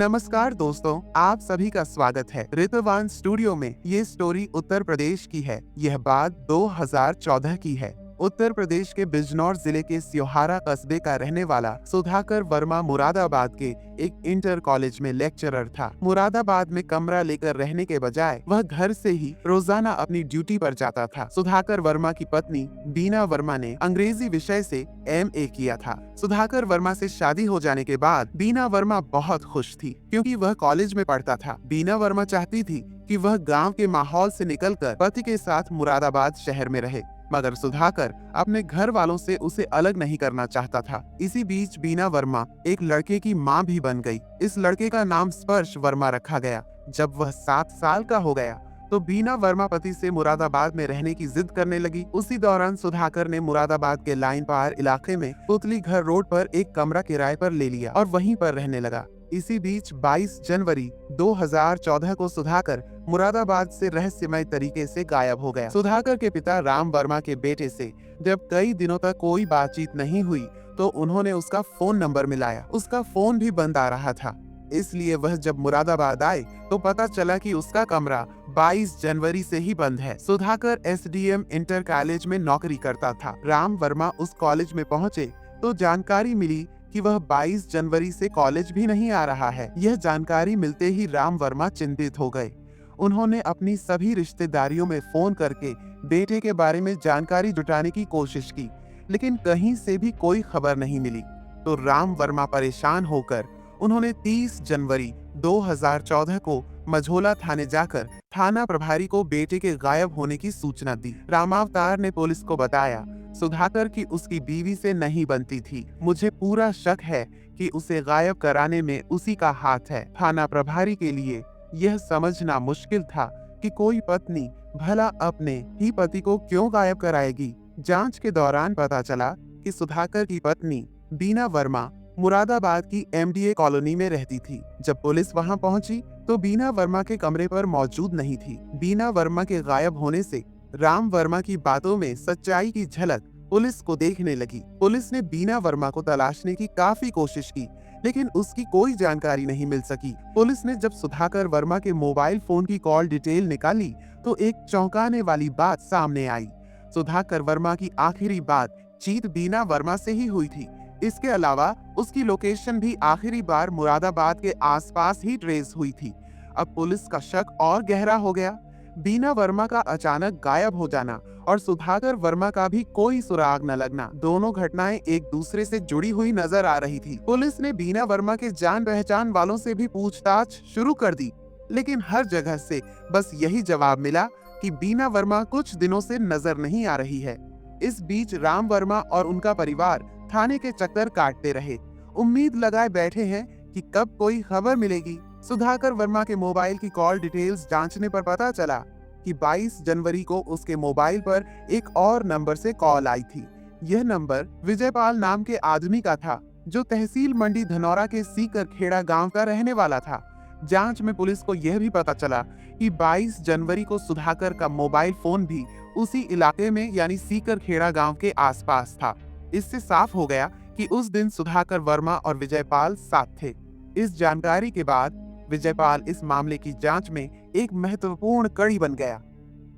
नमस्कार दोस्तों, आप सभी का स्वागत है ऋतवान स्टूडियो में। ये स्टोरी उत्तर प्रदेश की है। यह बात 2014 की है। उत्तर प्रदेश के बिजनौर जिले के स्योहारा कस्बे का रहने वाला सुधाकर वर्मा मुरादाबाद के एक इंटर कॉलेज में लेक्चरर था। मुरादाबाद में कमरा लेकर रहने के बजाय वह घर से ही रोजाना अपनी ड्यूटी पर जाता था। सुधाकर वर्मा की पत्नी बीना वर्मा ने अंग्रेजी विषय से MA किया था। सुधाकर वर्मा से शादी हो जाने के बाद बीना वर्मा बहुत खुश थी, क्योंकि वह कॉलेज में पढ़ता था। बीना वर्मा चाहती थी कि वह गांव के माहौल से निकलकर पति के साथ मुरादाबाद शहर में रहे, मगर सुधाकर अपने घर वालों से उसे अलग नहीं करना चाहता था। इसी बीच बीना वर्मा एक लड़के की मां भी बन गई। इस लड़के का नाम स्पर्श वर्मा रखा गया। जब वह 7 साल का हो गया तो बीना वर्मा पति से मुरादाबाद में रहने की जिद करने लगी। उसी दौरान सुधाकर ने मुरादाबाद के लाइन पार इलाके में पुतली घर रोड पर एक कमरा किराए पर ले लिया और वहीं पर रहने लगा। इसी बीच 22 जनवरी 2014 को सुधाकर मुरादाबाद से रहस्यमय तरीके से गायब हो गया। सुधाकर के पिता राम वर्मा के बेटे से जब कई दिनों तक कोई बातचीत नहीं हुई तो उन्होंने उसका फोन नंबर मिलाया। उसका फोन भी बंद आ रहा था, इसलिए वह जब मुरादाबाद आए तो पता चला कि उसका कमरा 22 जनवरी से ही बंद है। सुधाकर SDM इंटर कॉलेज में नौकरी करता था। राम वर्मा उस कॉलेज में पहुंचे तो जानकारी मिली कि वह 22 जनवरी से कॉलेज भी नहीं आ रहा है। यह जानकारी मिलते ही राम वर्मा चिंतित हो गए। उन्होंने अपनी सभी रिश्तेदारियों में फोन करके बेटे के बारे में जानकारी जुटाने की कोशिश की, लेकिन कहीं से भी कोई खबर नहीं मिली। तो राम वर्मा परेशान होकर उन्होंने 30 जनवरी 2014 को मझोला थाने जाकर थाना प्रभारी को बेटे के गायब होने की सूचना दी। रामावतार ने पुलिस को बताया, सुधाकर की उसकी बीवी से नहीं बनती थी। मुझे पूरा शक है कि उसे गायब कराने में उसी का हाथ है। थाना प्रभारी के लिए यह समझना मुश्किल था कि कोई पत्नी भला अपने ही पति को क्यों गायब कराएगी। जांच के दौरान पता चला कि सुधाकर की पत्नी बीना वर्मा मुरादाबाद की MDA कॉलोनी में रहती थी। जब पुलिस वहां पहुंची तो बीना वर्मा के कमरे पर मौजूद नहीं थी। बीना वर्मा के गायब होने से राम वर्मा की बातों में सच्चाई की झलक पुलिस को देखने लगी। पुलिस ने बीना वर्मा को तलाशने की काफी कोशिश की, लेकिन उसकी कोई जानकारी नहीं मिल सकी। पुलिस ने जब सुधाकर वर्मा के मोबाइल फोन की कॉल डिटेल निकाली तो एक चौंकाने वाली बात सामने आई। सुधाकर वर्मा की आखिरी बातचीत बीना वर्मा से ही हुई थी। इसके अलावा उसकी लोकेशन भी आखिरी बार मुरादाबाद के आसपास ही ट्रेस हुई थी। अब पुलिस का शक और गहरा हो गया। बीना वर्मा का अचानक गायब हो जाना और सुधाकर वर्मा का भी कोई सुराग न लगना, दोनों घटनाएं एक दूसरे से जुड़ी हुई नजर आ रही थी। पुलिस ने बीना वर्मा के जान पहचान वालों से भी पूछताछ शुरू कर दी, लेकिन हर जगह से बस यही जवाब मिला कि बीना वर्मा कुछ दिनों से नजर नहीं आ रही है। इस बीच राम वर्मा और उनका परिवार थाने के चक्कर काटते रहे, उम्मीद लगाए बैठे हैं कि कब कोई खबर मिलेगी। सुधाकर वर्मा के मोबाइल की कॉल डिटेल्स जांचने पर पता चला कि 22 जनवरी को उसके मोबाइल पर एक और नंबर से कॉल आई थी। यह नंबर विजयपाल नाम के आदमी का था, जो तहसील मंडी धनौरा के सीकर खेड़ा गांव का रहने वाला था। जांच में पुलिस को यह भी पता चला कि 22 जनवरी को सुधाकर का मोबाइल फोन भी उसी इलाके में यानी सीकर खेड़ा गांव के आसपास था। इससे साफ हो गया कि उस दिन सुधाकर वर्मा और विजयपाल साथ थे। इस जानकारी के बाद विजयपाल इस मामले की जांच में एक महत्वपूर्ण कड़ी बन गया।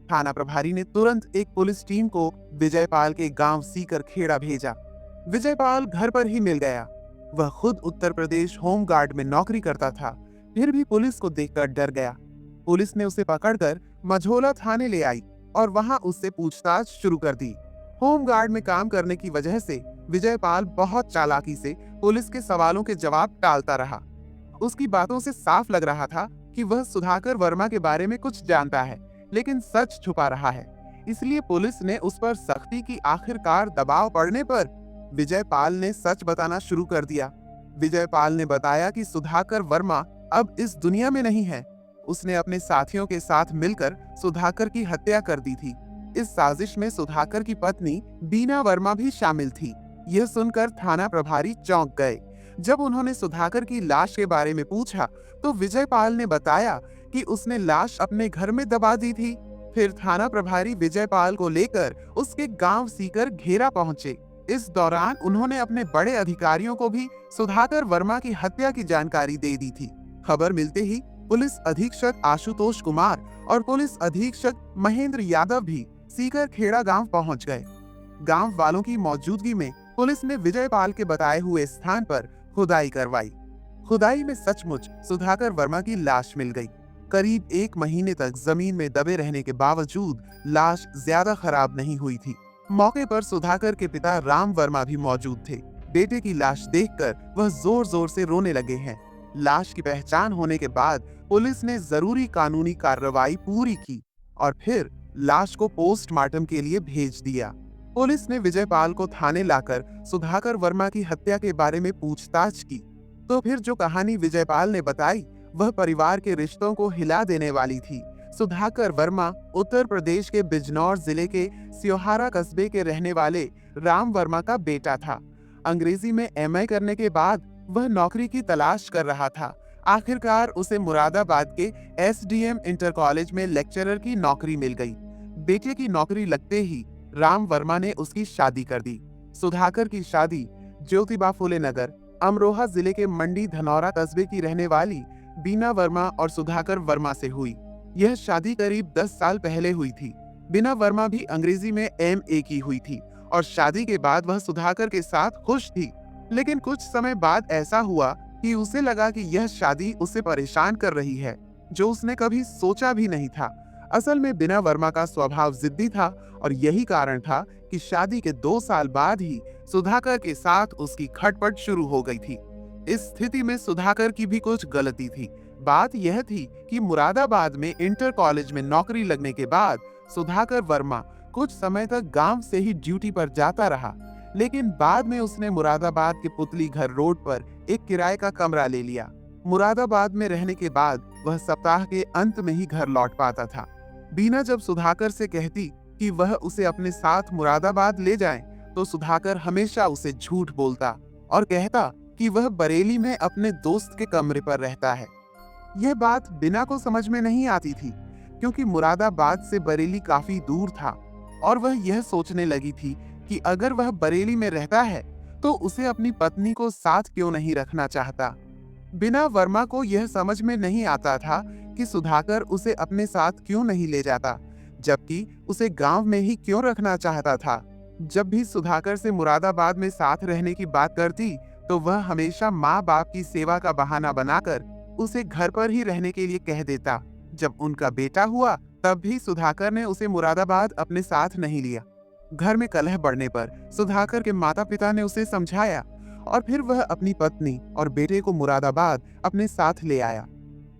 थाना प्रभारी ने तुरंत एक पुलिस टीम को विजयपाल के गांव सीकर खेड़ा भेजा। विजयपाल घर पर ही मिल गया। वह खुद उत्तर प्रदेश होम गार्ड में नौकरी करता था, फिर भी पुलिस को देखकर डर गया। पुलिस ने उसे पकड़कर मझोला थाने ले आई और वहां उससे पूछताछ शुरू कर दी। होम गार्ड में काम करने की वजह से विजयपाल बहुत चालाकी से पुलिस के सवालों के जवाब टालता रहा। उसकी बातों से साफ लग रहा था कि वह सुधाकर वर्मा के बारे में कुछ जानता है, लेकिन सच छुपा रहा है। इसलिए पुलिस ने उस पर सख्ती की। आखिरकार दबाव पड़ने पर विजयपाल ने सच बताना शुरू कर दिया। विजयपाल ने बताया कि सुधाकर वर्मा अब इस दुनिया में नहीं है। उसने अपने साथियों के साथ मिलकर सुधाकर की हत्या कर दी थी। इस साजिश में सुधाकर की पत्नी बीना वर्मा भी शामिल थी। यह सुनकर थाना प्रभारी चौंक गए। जब उन्होंने सुधाकर की लाश के बारे में पूछा तो विजयपाल ने बताया कि उसने लाश अपने घर में दबा दी थी। फिर थाना प्रभारी विजयपाल को लेकर उसके गांव सीकर घेरा पहुंचे। इस दौरान उन्होंने अपने बड़े अधिकारियों को भी सुधाकर वर्मा की हत्या की जानकारी दे दी थी। खबर मिलते ही पुलिस अधीक्षक आशुतोष कुमार और पुलिस अधीक्षक महेंद्र यादव भी सीकर खेड़ा गांव पहुंच गए। गांव वालों की मौजूदगी में पुलिस ने विजयपाल के बताए हुए स्थान पर खुदाई करवाई। खुदाई में सचमुच सुधाकर वर्मा की लाश मिल गई। करीब 1 महीने तक जमीन में दबे रहने के बावजूद लाश ज्यादा खराब नहीं हुई थी। मौके पर सुधाकर के पिता राम वर्मा भी मौजूद थे। बेटे की लाश देखकर वह जोर जोर से रोने लगे हैं। लाश की पहचान होने के बाद पुलिस ने जरूरी कानूनी कार्रवाई पूरी की और फिर लाश को पोस्टमार्टम के लिए भेज दिया। पुलिस ने विजयपाल को थाने लाकर सुधाकर वर्मा की हत्या के बारे में पूछताछ की तो फिर जो कहानी विजयपाल ने बताई वह परिवार के रिश्तों को हिला देने वाली थी। सुधाकर वर्मा उत्तर प्रदेश के बिजनौर जिले के स्योहारा कस्बे के रहने वाले राम वर्मा का बेटा था। अंग्रेजी में एमए करने के बाद वह नौकरी की तलाश कर रहा था। आखिरकार उसे मुरादाबाद के एसडीएम इंटर कॉलेज में लेक्चरर की नौकरी मिल गई। बेटे की नौकरी लगते ही राम वर्मा ने उसकी शादी कर दी। सुधाकर की शादी ज्योतिबा फुले नगर अमरोहा जिले के मंडी धनौरा कस्बे की रहने वाली बीना वर्मा और सुधाकर वर्मा से हुई। यह शादी करीब 10 साल पहले हुई थी। बीना वर्मा भी अंग्रेजी में एमए की हुई थी और शादी के बाद वह सुधाकर के साथ खुश थी। लेकिन कुछ समय बाद ऐसा हुआ कि उसे लगा कि यह शादी उसे परेशान कर रही है, जो उसने कभी सोचा भी नहीं था। असल में बीना वर्मा का स्वभाव जिद्दी था और यही कारण था कि शादी के 2 साल बाद ही सुधाकर के साथ उसकी खटपट शुरू हो गई थी। इस स्थिति में सुधाकर की भी कुछ गलती थी। बात यह थी कि मुरादाबाद में इंटर कॉलेज में नौकरी लगने के बाद सुधाकर वर्मा कुछ समय तक गांव से ही ड्यूटी पर जाता रहा, लेकिन बाद में उसने मुरादाबाद के पुतली घर रोड पर एक किराए का कमरा ले लिया। मुरादाबाद में रहने के बाद वह सप्ताह के अंत में ही घर लौट पाता था। बीना जब सुधाकर से कहती कि वह उसे अपने साथ मुरादाबाद ले जाए, तो सुधाकर हमेशा उसे झूठ बोलता और कहता कि वह बरेली में अपने दोस्त के कमरे पर रहता है। यह बात बीना को समझ में नहीं आती थी, क्योंकि मुरादाबाद से बरेली काफी दूर था और वह यह सोचने लगी थी कि अगर वह बरेली में रहता है तो उसे अपनी पत्नी को साथ क्यों नहीं रखना चाहता। बीना वर्मा को यह समझ में नहीं आता था कि सुधाकर उसे अपने साथ क्यों नहीं ले जाता, जबकि उसे गांव में ही क्यों रखना चाहता था। जब भी सुधाकर से मुरादाबाद में साथ रहने की बात करती तो वह हमेशा माँ बाप की सेवा का बहाना बनाकर उसे घर पर ही रहने के लिए कह देता। जब उनका बेटा हुआ तब भी सुधाकर ने उसे मुरादाबाद अपने साथ नहीं लिया। घर में कलह बढ़ने पर सुधाकर के माता पिता ने उसे समझाया और फिर वह अपनी पत्नी और बेटे को मुरादाबाद अपने साथ ले आया।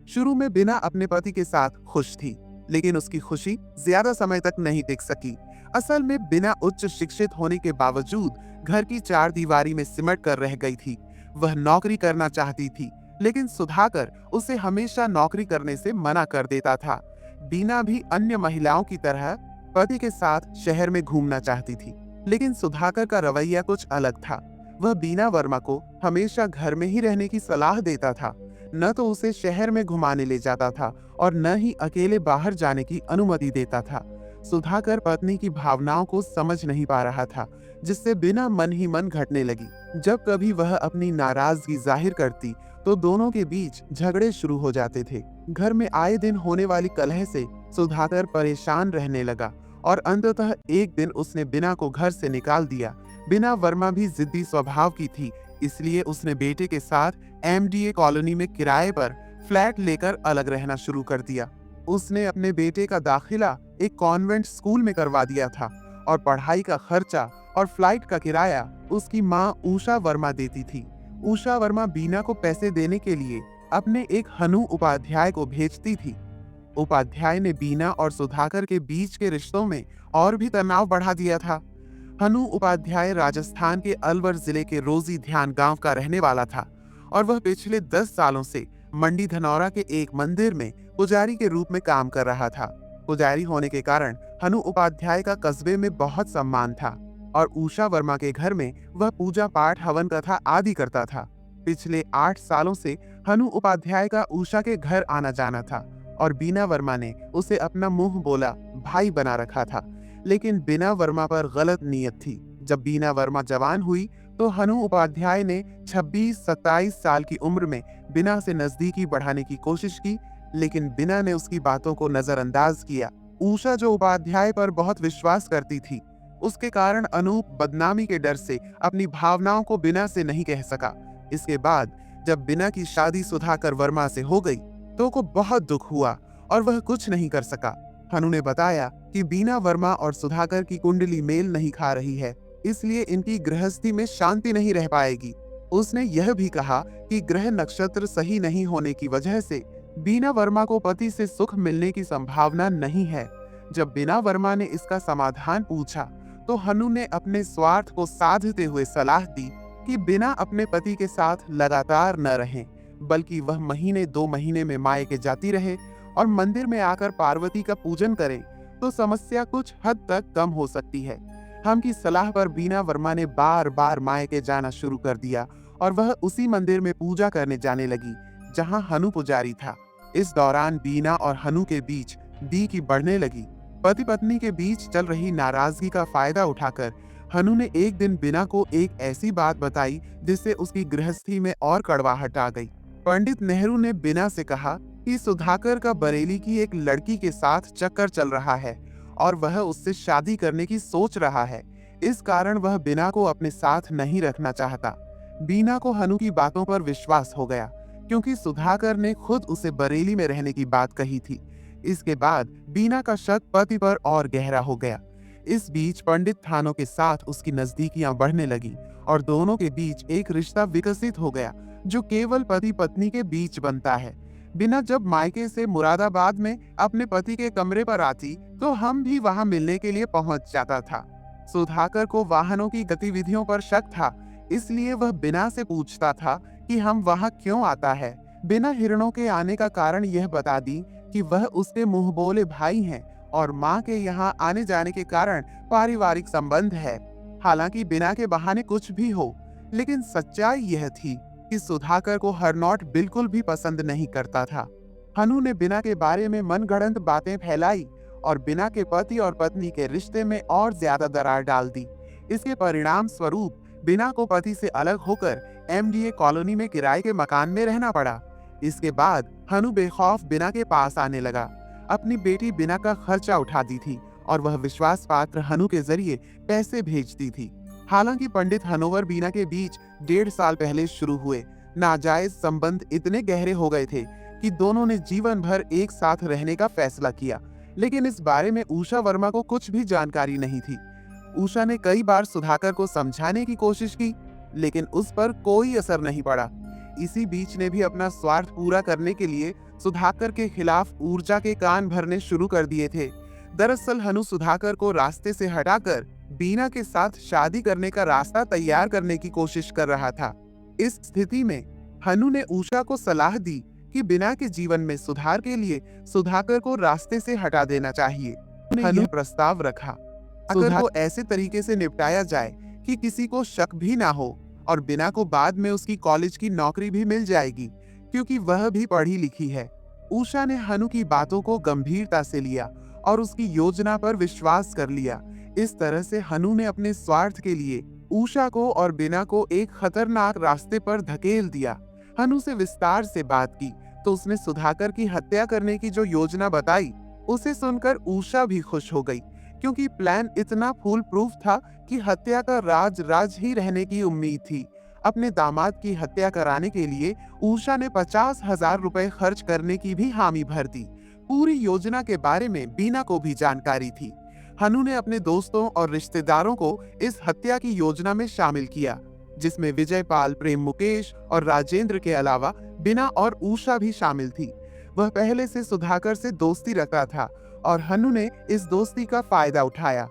शुरू में बिना अपने पति के साथ खुश थी, लेकिन उसकी खुशी ज्यादा समय तक नहीं टिक सकी। असल में बिना उच्च शिक्षित होने के बावजूद घर की 4 दीवारी में सिमट कर रह गई थी। वह नौकरी करना चाहती थी, लेकिन सुधाकर उसे हमेशा नौकरी करने से मना कर देता था। बीना भी अन्य महिलाओं की तरह पति के साथ शहर में घूमना चाहती थी, लेकिन सुधाकर का रवैया कुछ अलग था। वह बीना वर्मा को हमेशा घर में ही रहने की सलाह देता था, न तो उसे शहर में घुमाने ले जाता था और न ही अकेले बाहर जाने की अनुमति देता था। सुधाकर पत्नी की भावनाओं को समझ नहीं पा रहा था, जिससे बिना मन ही मन घटने लगी। जब कभी वह अपनी नाराजगी जाहिर करती तो दोनों के बीच झगड़े शुरू हो जाते थे। घर में आए दिन होने वाली कलह से सुधाकर परेशान रहने लगा और अंततः एक दिन उसने बिना को घर से निकाल दिया। बिना वर्मा भी जिद्दी स्वभाव की थी, इसलिए उसने बेटे के साथ एमडीए कॉलोनी में किराए पर फ्लैट लेकर अलग रहना शुरू कर दिया। उसने अपने बेटे का दाखिला एक कॉन्वेंट स्कूल में करवा दिया था और पढ़ाई का खर्चा और फ्लाइट का किराया उसकी माँ उषा वर्मा देती थी। उषा वर्मा बीना को पैसे देने के लिए अपने एक हनु उपाध्याय को भेजती थी। उपाध्याय ने बीना और सुधाकर के बीच के रिश्तों में और भी तनाव बढ़ा दिया था। हनु उपाध्याय राजस्थान के अलवर जिले के रोजी ध्यान गांव का रहने वाला था और वह पिछले 10 सालों से मंडी धनौरा के एक मंदिर में पुजारी के रूप में काम कर रहा था। पुजारी होने के कारण हनु उपाध्याय का कस्बे में बहुत सम्मान था और उषा वर्मा के घर में वह पूजा पाठ हवन कथा आदि करता था। पिछले 8 सालों से हनु उपाध्याय का उषा के घर आना जाना था और बीना वर्मा ने उसे अपना मुंह बोला भाई बना रखा था। लेकिन बीना वर्मा पर गलत नीयत थी। जब बीना वर्मा जवान हुई तो हनु उपाध्याय ने 26-27 साल की उम्र में बिना से नजदीकी बढ़ाने की कोशिश की, लेकिन बिना ने उसकी बातों को नजरअंदाज किया। उषा जो उपाध्याय पर बहुत विश्वास करती थी, उसके कारण अनूप बदनामी के डर से अपनी भावनाओं को बिना से नहीं कह सका। इसके बाद जब बिना की शादी सुधाकर वर्मा से हो गई तो को बहुत दुख हुआ और वह कुछ नहीं कर सका। हनु ने बताया कि बीना वर्मा और सुधाकर की कुंडली मेल नहीं खा रही है, इसलिए इनकी गृहस्थी में शांति नहीं रह पाएगी। उसने यह भी कहा कि ग्रह नक्षत्र सही नहीं होने की वजह से बीना वर्मा को पति से सुख मिलने की संभावना नहीं है। जब बीना वर्मा ने इसका समाधान पूछा तो हनु ने अपने स्वार्थ को साधते हुए सलाह दी कि बिना अपने पति के साथ लगातार न रहें, बल्कि वह महीने 2 महीने में मायके जाती रहे और मंदिर में आकर पार्वती का पूजन करें तो समस्या कुछ हद तक कम हो सकती है। हम की सलाह पर बीना वर्मा ने बार बार मायके जाना शुरू कर दिया और वह उसी मंदिर में पूजा करने जाने लगी जहां हनु पुजारी था। इस दौरान बीना और हनु के बीच दी की बढ़ने लगी। पति पत्नी के बीच चल रही नाराजगी का फायदा उठाकर हनु ने एक दिन बिना को एक ऐसी बात बताई जिससे उसकी गृहस्थी में और कड़वाहट आ गई। पंडित नेहरू ने बिना से कहा कि सुधाकर का बरेली की एक लड़की के साथ चक्कर चल रहा है और वह उससे शादी करने की सोच रहा है। इस कारण वह बिना को अपने साथ नहीं रखना चाहता। बीना को हनु की बातों पर विश्वास हो गया क्योंकि सुधाकर ने खुद उसे बरेली में रहने की बात कही थी। इसके बाद बीना का शक पति पर और गहरा हो गया। इस बीच पंडित थानों के साथ उसकी नजदीकियां बढ़ने लगी और दोनों के बीच एक रिश्ता विकसित हो गया जो केवल पति पत्नी के बीच बनता है। बिना जब मायके से मुरादाबाद में अपने पति के कमरे पर आती तो हम भी वहां मिलने के लिए पहुंच जाता था। सुधाकर को वाहनों की गतिविधियों पर शक था, इसलिए वह बिना से पूछता था कि हम वहां क्यों आता है। बिना हिरणों के आने का कारण यह बता दी कि वह उसके मुंह बोले भाई हैं और माँ के यहाँ आने जाने के कारण पारिवारिक संबंध है। हालांकि बिना के बहाने कुछ भी हो, लेकिन सच्चाई यह थी कि सुधाकर को हरनौट बिल्कुल भी पसंद नहीं करता था। हनु ने बिना के बारे में मनगढ़ंत बातें फैलाई और बिना के पति और पत्नी के रिश्ते में और ज्यादा दरार डाल दी। इसके परिणाम स्वरूप बिना को पति से अलग होकर MDA कॉलोनी में किराए के मकान में रहना पड़ा। इसके बाद हनु बेखौफ बिना के पास आने लगा। अपनी बेटी बिना का खर्चा उठाती थी और वह विश्वास पात्र हनु के जरिए पैसे भेजती थी। हालांकि पंडित हनोवर बीना के बीच 1.5 साल पहले शुरू हुए नाजायज संबंध इतने गहरे हो गए थे कि दोनों ने जीवन भर एक साथ रहने का फैसला किया, लेकिन इस बारे में उषा वर्मा को कुछ भी जानकारी नहीं थी। उषा ने कई बार सुधाकर को समझाने की कोशिश की, लेकिन उस पर कोई असर नहीं पड़ा। इसी बीच ने भी अपना स्वार्थ पूरा करने के लिए सुधाकर के खिलाफ ऊर्जा के कान भरने शुरू कर दिए थे। दरअसल हनु सुधाकर को रास्ते से हटाकर बीना के साथ शादी करने का रास्ता तैयार करने की कोशिश कर रहा था। इस स्थिति में हनु ने उषा को सलाह दी कि बिना के जीवन में सुधार के लिए सुधाकर को रास्ते से हटा देना चाहिए। हनु ने प्रस्ताव रखा सुधाकर को ऐसे तरीके से निपटाया जाए कि किसी को शक भी ना हो और बिना को बाद में उसकी कॉलेज की नौकरी भी मिल जाएगी क्योंकि वह भी पढ़ी लिखी है। उषा ने हनु की बातों को गंभीरता से लिया और उसकी योजना पर विश्वास कर लिया। इस तरह से हनु ने अपने स्वार्थ के लिए उषा को और बिना को एक खतरनाक रास्ते पर धकेल दिया। हनु से विस्तार से बात की तो उसने सुधाकर की हत्या करने की जो योजना बताई उसे सुनकर उषा भी खुश हो गई, क्योंकि प्लान इतना फूल प्रूफ था कि हत्या का राज ही रहने की उम्मीद थी। अपने दामाद की हत्या कराने के लिए उषा ने 50,000 रुपए खर्च करने की भी हामी भर दी। पूरी योजना के बारे में बीना को भी जानकारी थी। हनु ने अपने दोस्तों और रिश्तेदारों को इस हत्या की योजना में शामिल किया, जिसमें विजयपाल, प्रेम मुकेश और राजेंद्र के अलावा बिना और उषा भी शामिल थी। वह पहले से सुधाकर से दोस्ती रखता था और हनु ने इस दोस्ती का फायदा उठाया।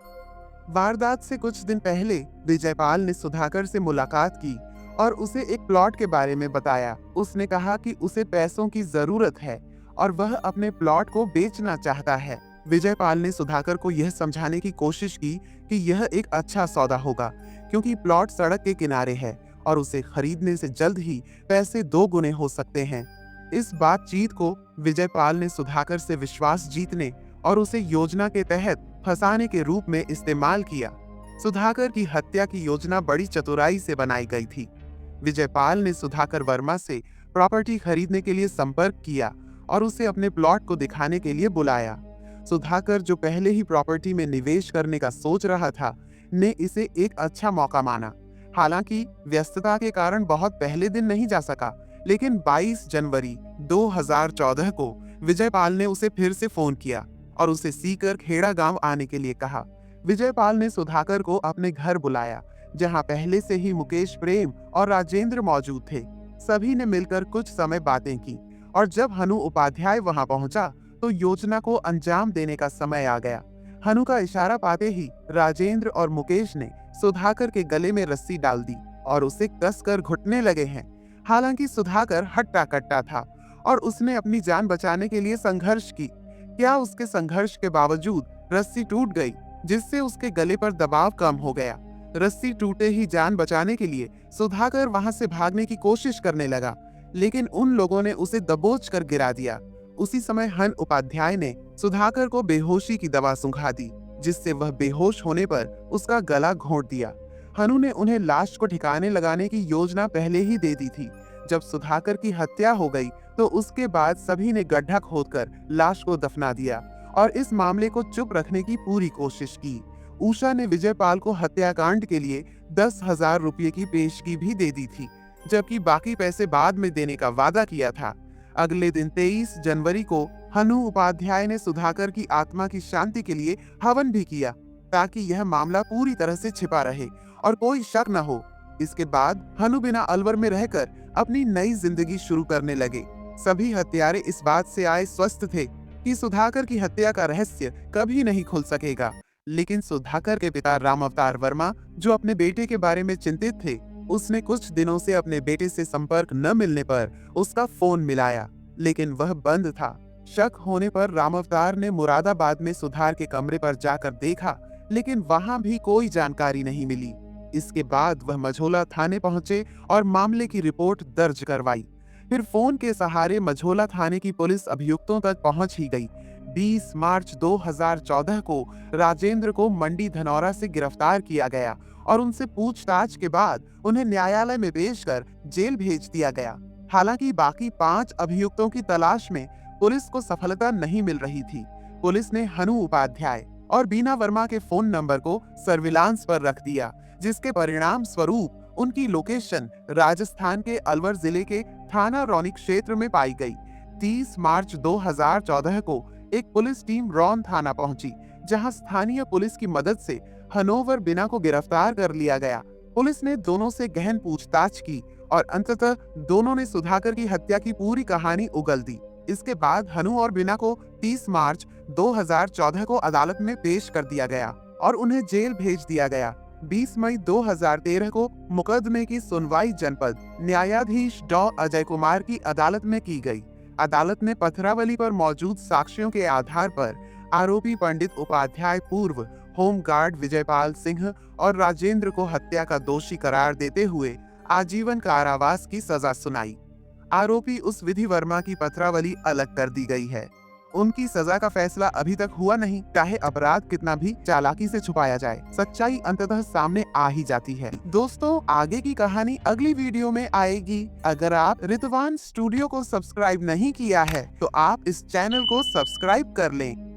वारदात से कुछ दिन पहले विजयपाल ने सुधाकर से मुलाकात की और उसे एक प्लॉट के बारे में बताया। उसने कहा कि उसे पैसों की जरूरत है और वह अपने प्लॉट को बेचना चाहता है। विजयपाल ने सुधाकर को यह समझाने की कोशिश की कि यह एक अच्छा सौदा होगा, क्योंकि प्लॉट सड़क के किनारे है और उसे खरीदने से जल्द ही पैसे 2 गुने हो सकते हैं। इस बातचीत को विजयपाल ने सुधाकर से विश्वास जीतने और उसे योजना के तहत फंसाने के रूप में इस्तेमाल किया। सुधाकर की हत्या की योजना बड़ी चतुराई से बनाई गई थी। विजयपाल ने सुधाकर वर्मा से प्रॉपर्टी खरीदने के लिए संपर्क किया और उसे अपने प्लॉट को दिखाने के लिए बुलाया। सुधाकर, जो पहले ही प्रॉपर्टी में निवेश करने का सोच रहा था, ने इसे एक अच्छा मौका माना। हालांकि व्यस्तता के कारण बहुत पहले दिन नहीं जा सका, लेकिन 22 जनवरी 2014 को विजयपाल ने उसे फिर से फोन किया और उसे सीकर खेड़ा गांव आने के लिए कहा। विजयपाल ने सुधाकर को अपने घर बुलाया, जहां पहले से ही मुकेश प्रेम और राजेंद्र मौजूद थे। सभी ने मिलकर कुछ समय बातें की और जब हनु उपाध्याय वहां पहुंचा तो योजना को अंजाम देने का समय आ गया। हनु का इशारा पाते ही राजेंद्र और मुकेश ने सुधाकर के गले में रस्सी डाल दी और उसे कसकर घुटने लगे हैं। हालांकि सुधाकर हट्टा कट्टा था और उसने अपनी जान बचाने के लिए संघर्ष की। क्या उसके संघर्ष के बावजूद रस्सी टूट गई, जिससे उसके गले पर दबाव कम हो गया। रस्सी टूटे ही जान बचाने के लिए सुधाकर वहां से भागने की कोशिश करने लगा, लेकिन उन लोगों ने उसे दबोच कर गिरा दिया। उसी समय हन उपाध्याय ने सुधाकर को बेहोशी की दवा सुंघा दी, जिससे वह बेहोश होने पर उसका गला घोंट दिया। हनु ने उन्हें लाश को ठिकाने लगाने की योजना पहले ही दे दी थी। जब सुधाकर की हत्या हो गई तो उसके बाद सभी ने गड्ढा खोदकर लाश को दफना दिया और इस मामले को चुप रखने की पूरी कोशिश की। उषा ने विजयपाल को हत्याकांड के लिए 10,000 रुपये की पेशगी भी दे दी थी, जबकि बाकी पैसे बाद में देने का वादा किया था। अगले दिन 23 जनवरी को हनु उपाध्याय ने सुधाकर की आत्मा की शांति के लिए हवन भी किया, ताकि यह मामला पूरी तरह से छिपा रहे और कोई शक न हो। इसके बाद हनु बिना अलवर में रहकर अपनी नई जिंदगी शुरू करने लगे। सभी हत्यारे इस बात से आए स्वस्थ थे कि सुधाकर की हत्या का रहस्य कभी नहीं खुल सकेगा, लेकिन सुधाकर के पिता राम अवतार वर्मा, जो अपने बेटे के बारे में चिंतित थे, उसने कुछ दिनों से अपने बेटे से संपर्क न मिलने पर उसका फोन मिलाया, लेकिन वह बंद था। शक होने पर राम अवतार ने मुरादाबाद में सुधार के कमरे पर जाकर देखा, लेकिन वहां भी कोई जानकारी नहीं मिली। इसके बाद वह मझोला थाने पहुंचे और मामले की रिपोर्ट दर्ज करवाई। फिर फोन के सहारे मझोला थाने की पुलिस अभियुक्तों तक पहुंच ही गई। 20 मार्च 2014 को राजेंद्र को मंडी धनौरा से गिरफ्तार किया गया और उनसे पूछताछ के बाद उन्हें न्यायालय में पेश कर जेल भेज दिया गया। हालांकि बाकी 5 अभियुक्तों की तलाश में पुलिस को सफलता नहीं मिल रही थी। पुलिस ने हनु उपाध्याय और बीना वर्मा के फोन नंबर को सर्विलांस पर रख दिया, जिसके परिणाम स्वरूप उनकी लोकेशन राजस्थान के अलवर जिले के थाना रौनी क्षेत्र में पाई गई। 30 मार्च 2014 को एक पुलिस टीम रौन थाना पहुंची, जहां स्थानीय पुलिस की मदद से हनोवर बिना को गिरफ्तार कर लिया गया। पुलिस ने दोनों से गहन पूछताछ की और अंततः दोनों ने सुधाकर की हत्या की पूरी कहानी उगल दी। इसके बाद हनु और बिना को 30 मार्च 2014 को अदालत में पेश कर दिया गया और उन्हें जेल भेज दिया गया। 20 मई 2013 को मुकदमे की सुनवाई जनपद न्यायाधीश डॉ अजय कुमार की अदालत में की गई। अदालत ने पथरावली पर मौजूद साक्ष्यों के आधार पर आरोपी पंडित उपाध्याय पूर्व होमगार्ड विजयपाल सिंह और राजेंद्र को हत्या का दोषी करार देते हुए आजीवन कारावास की सजा सुनाई। आरोपी उस विधि वर्मा की पथरावली अलग कर दी गई है। उनकी सजा का फैसला अभी तक हुआ नहीं। चाहे अपराध कितना भी चालाकी से छुपाया जाए, सच्चाई अंततः सामने आ ही जाती है। दोस्तों, आगे की कहानी अगली वीडियो में आएगी। अगर आप ऋतवान स्टूडियो को सब्सक्राइब नहीं किया है तो आप इस चैनल को सब्सक्राइब कर लें।